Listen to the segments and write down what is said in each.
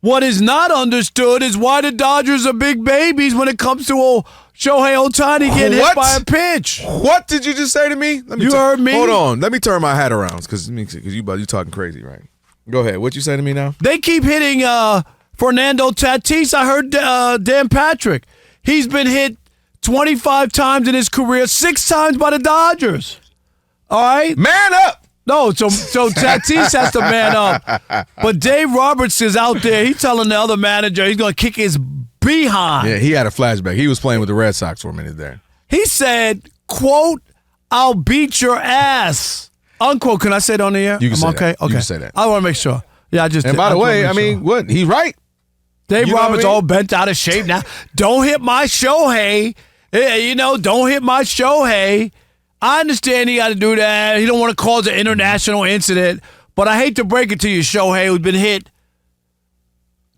What is not understood is why the Dodgers are big babies when it comes to Shohei Ohtani getting hit by a pitch. What did you just say to me? You heard me? Hold on. Let me turn my hat around because you talking crazy, right? Go ahead. What you say to me now? They keep hitting Fernando Tatis. I heard Dan Patrick. He's been hit 25 times in his career, 6 times by the Dodgers. All right? Man up! No, so Tatis has to man up. But Dave Roberts is out there. He's telling the other manager he's going to kick his behind. Yeah, he had a flashback. He was playing with the Red Sox for a minute there. He said, quote, "I'll beat your ass." Unquote. Can I say it on the air? You can say okay? that. Okay. You can say that. I want to make sure. Yeah, I just. And by the way, I mean, what? He's right. Dave Roberts all bent out of shape now. Don't hit my Shohei. Don't hit my Shohei. I understand he got to do that. He don't want to cause an international incident. But I hate to break it to you, Shohei, who's been hit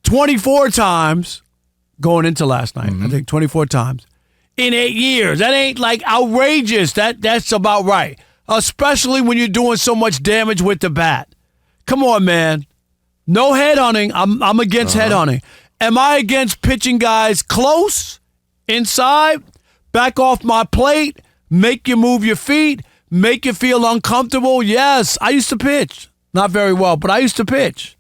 24 times going into last night. I think 24 times in 8 years. That ain't like outrageous. That's about right. Especially when you're doing so much damage with the bat. Come on, man. No headhunting. I'm against headhunting. Am I against pitching guys close, inside, back off my plate, make you move your feet, make you feel uncomfortable? Yes, I used to pitch. Not very well, but I used to pitch.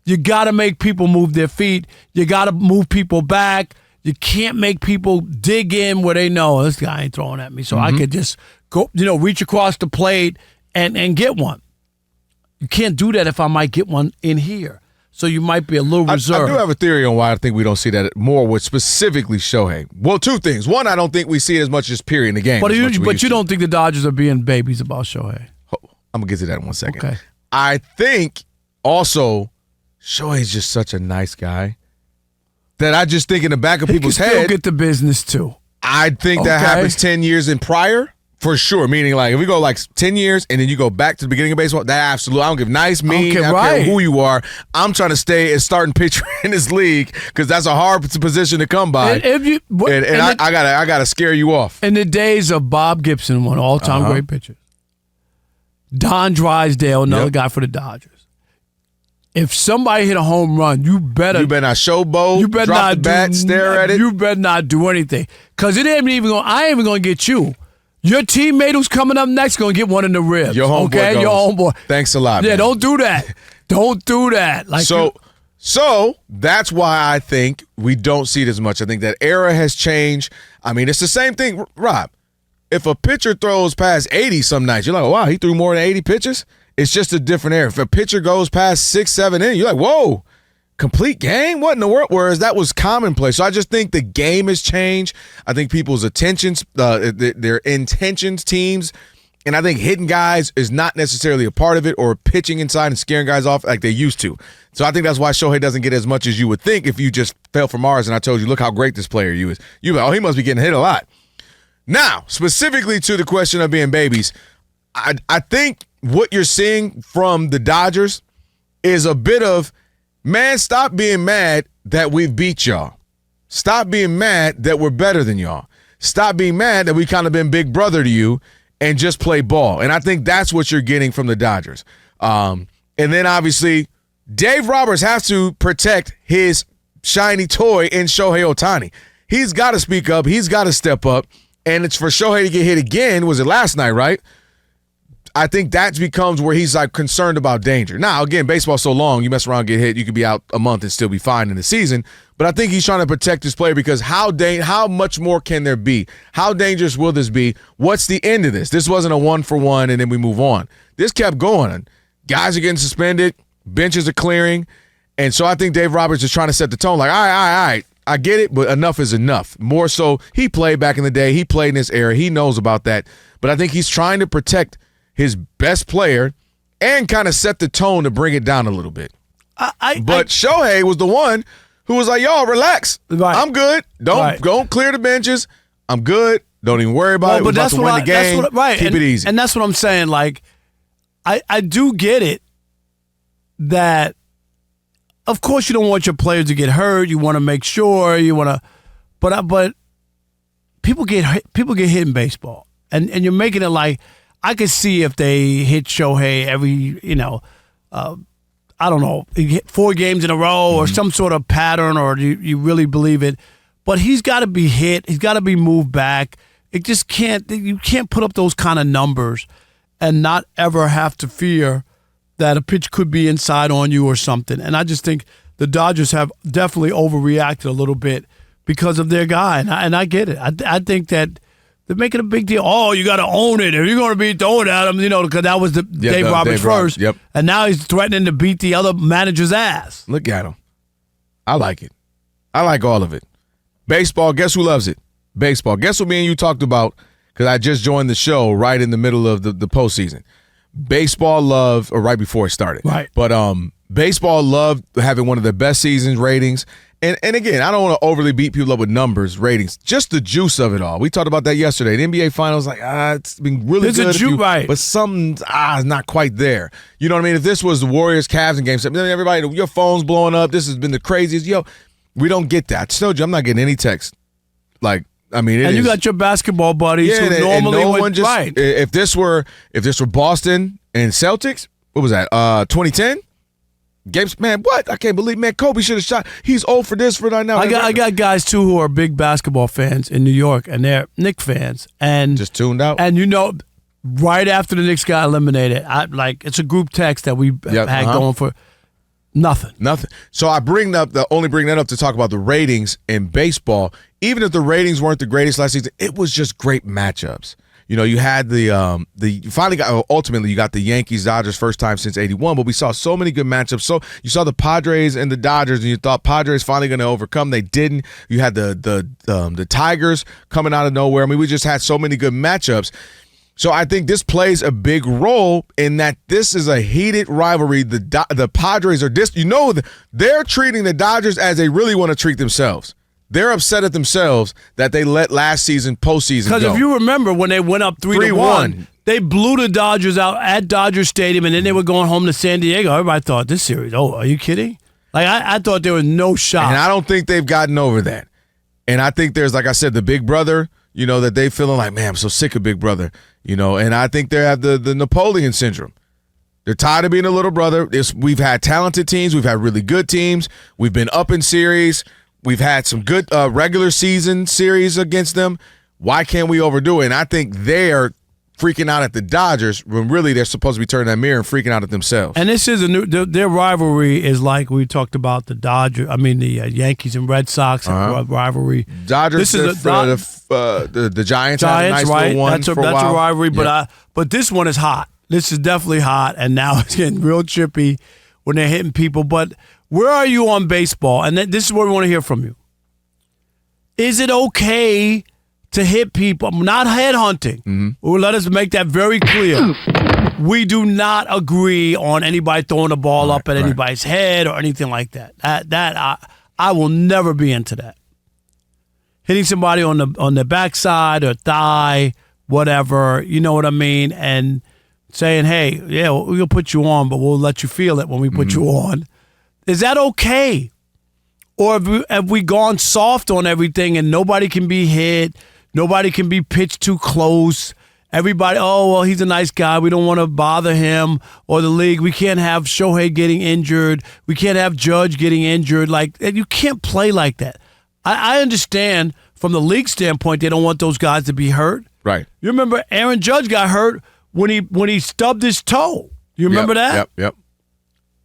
You got to make people move their feet. You got to move people back. You can't make people dig in where they know this guy ain't throwing at me. So I could just go, reach across the plate and get one. You can't do that if I might get one in here. So you might be a little reserved. I do have a theory on why I think we don't see that more with specifically Shohei. Well, 2 things. One, I don't think we see it as much as period in the game. But you don't think the Dodgers are being babies about Shohei? I'm going to get to that in 1 second. Okay. I think also Shohei's just such a nice guy that I just think in the back of people's head. He can still get the business too. I think that happens 10 years and prior. For sure, meaning like if we go like 10 years and then you go back to the beginning of baseball, that absolutely, I don't give nice, mean, I don't care who you are. I'm trying to stay as starting pitcher in this league because that's a hard position to come by. I gotta scare you off. In the days of Bob Gibson, one all-time great pitcher, Don Drysdale, another guy for the Dodgers. If somebody hit a home run, you better not showboat. You better drop the bat, stare at it. You better not do anything because it ain't even going. I ain't even going to get you. Your teammate who's coming up next going to get one in the ribs. Your homeboy goes, your homeboy. Thanks a lot, man. Don't do that. Don't do that. So that's why I think we don't see it as much. I think that era has changed. I mean, it's the same thing, Rob. If a pitcher throws past 80 some nights, you're like, wow, he threw more than 80 pitches? It's just a different era. If a pitcher goes past 6, 7 innings, you're like, whoa. Complete game? What in the world? Whereas that was commonplace. So I just think the game has changed. I think people's attentions, their intentions, teams, and I think hitting guys is not necessarily a part of it or pitching inside and scaring guys off like they used to. So I think that's why Shohei doesn't get as much as you would think if you just fell from Mars and I told you, look how great this player is. You'd be like, oh, he must be getting hit a lot. Now, specifically to the question of being babies, I think what you're seeing from the Dodgers is a bit of, man, stop being mad that we've beat y'all. Stop being mad that we're better than y'all. Stop being mad that we kind of been big brother to you and just play ball. And I think that's what you're getting from the Dodgers. And then, obviously, Dave Roberts has to protect his shiny toy in Shohei Ohtani. He's got to speak up. He's got to step up. And it's for Shohei to get hit again. Was it last night, right? I think that becomes where he's like concerned about danger. Now, again, baseball's so long, you mess around, get hit, you could be out a month and still be fine in the season. But I think he's trying to protect his player because how much more can there be? How dangerous will this be? What's the end of this? This wasn't a 1-for-1 and then we move on. This kept going. Guys are getting suspended. Benches are clearing. And so I think Dave Roberts is trying to set the tone like, all right. I get it, but enough is enough. More so, he played back in the day. He played in this era. He knows about that. But I think he's trying to protect his best player and kind of set the tone to bring it down a little bit. But Shohei was the one who was like, y'all, relax. Right. I'm good. Don't clear the benches. I'm good. Don't even worry about it. We're about to win the game. Keep it easy. And that's what I'm saying. Like, I do get it that, of course, you don't want your players to get hurt. You want to make sure. You want to, but people get hit in baseball, and you're making it like, I could see if they hit Shohei every, I don't know, 4 games in a row or some sort of pattern, or you really believe it. But he's got to be hit. He's got to be moved back. It just can't. You can't put up those kind of numbers and not ever have to fear that a pitch could be inside on you or something. And I just think the Dodgers have definitely overreacted a little bit because of their guy. And I get it. I think that they're making a big deal. Oh, you got to own it. If you're going to be throwing at him, because that was Dave Roberts first. Yep. And now he's threatening to beat the other manager's ass. Look at him. I like it. I like all of it. Baseball, guess who loves it? Baseball. Guess what me and you talked about, because I just joined the show right in the middle of the postseason. Baseball love, or right before it started. Right. But baseball loved having one of the best seasons ratings. And again, I don't want to overly beat people up with numbers, ratings, just the juice of it all. We talked about that yesterday. The NBA Finals, it's been really good. Right. But something's is not quite there. You know what I mean? If this was the Warriors, Cavs, and Game 7, then everybody, your phone's blowing up. This has been the craziest. We don't get that. I told you, I'm not getting any text. You got your basketball buddies who normally would. Right. If this were Boston and Celtics, what was that? 2010 games. Man, what? I can't believe. Man, Kobe should have shot. He's old for this for right now. I got guys too who are big basketball fans in New York, and they're Knicks fans, and just tuned out. And right after the Knicks got eliminated, it's a group text that we had going for. Nothing. So I only bring that up to talk about the ratings in baseball. Even if the ratings weren't the greatest last season, it was just great matchups. You had ultimately you got the Yankees Dodgers first time since '81, but we saw so many good matchups. So you saw the Padres and the Dodgers, and you thought Padres finally going to overcome. They didn't. You had the Tigers coming out of nowhere. I mean, we just had so many good matchups. So I think this plays a big role in that this is a heated rivalry. The Padres are they're treating the Dodgers as they really want to treat themselves. They're upset at themselves that they let last season postseason go. Because if you remember when they went up 3-1, they blew the Dodgers out at Dodger Stadium, and then they were going home to San Diego. Everybody thought this series, are you kidding? I thought there was no shot. And I don't think they've gotten over that. And I think there's, like I said, the big brother, that they feeling like, man, I'm so sick of big brother, and I think they have the Napoleon syndrome. They're tired of being a little brother. We've had talented teams. We've had really good teams. We've been up in series. We've had some good regular season series against them. Why can't we overdo it? And I think they're freaking out at the Dodgers when really they're supposed to be turning that mirror and freaking out at themselves. And this is their rivalry is like we talked about the Yankees and Red Sox rivalry. Dodgers, the Giants had a nice little one for a while. That's a rivalry, but this one is hot. This is definitely hot, and now it's getting real chippy when they're hitting people. But where are you on baseball? And this is what we want to hear from you. Is it okay to hit people? Not headhunting. Mm-hmm. Well, let us make that very clear. We do not agree on anybody throwing the ball up at anybody's head or anything like that. I will never be into that. Hitting somebody on the backside or thigh, whatever, you know what I mean, and saying, hey, yeah, we'll put you on, but we'll let you feel it when we put you on. Is that okay? Or have we gone soft on everything and nobody can be hit, nobody can be pitched too close, everybody, he's a nice guy, we don't want to bother him, or the league, we can't have Shohei getting injured, we can't have Judge getting injured. You can't play like that. I understand from the league standpoint they don't want those guys to be hurt. Right. You remember Aaron Judge got hurt when he stubbed his toe. You remember that? Yep.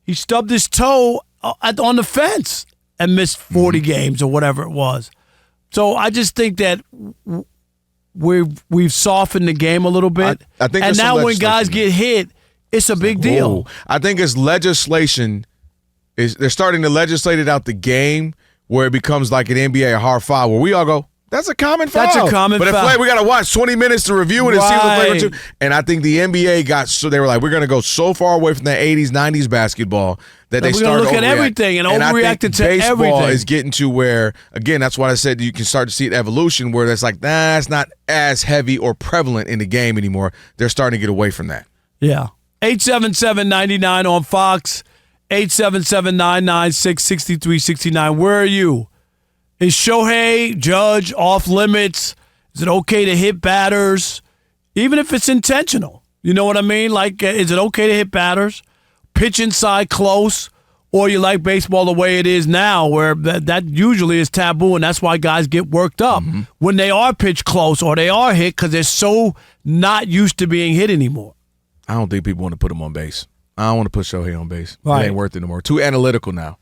He stubbed his toe on the fence and missed 40 games or whatever it was. So I just think that we've softened the game a little bit. I think and now when guys get hit, it's a big deal. I think it's legislation. They're starting to legislate it out the game where it becomes like an NBA a hard foul where we all go, that's a common foul. That's a common foul. But if we got to watch 20 minutes to review it and see what flavor to. And I think the NBA they were like, we're going to go so far away from the 80s, 90s basketball that they started to look at everything and overreacted to everything. Baseball is getting to where, again, that's why I said you can start to see an evolution where that's like, it's not as heavy or prevalent in the game anymore. They're starting to get away from that. Yeah. 877-99 on Fox. 877-996-6369. Where are you? Is Shohei, Judge, off limits? Is it okay to hit batters? Even if it's intentional. You know what I mean? Is it okay to hit batters? Pitch inside close? or you like baseball the way it is now, where that usually is taboo, and that's why guys get worked up when they are pitched close or they are hit because they're so not used to being hit anymore. I don't think people want to put him on base. I don't want to put Shohei on base. Right. It ain't worth it anymore. Too analytical now.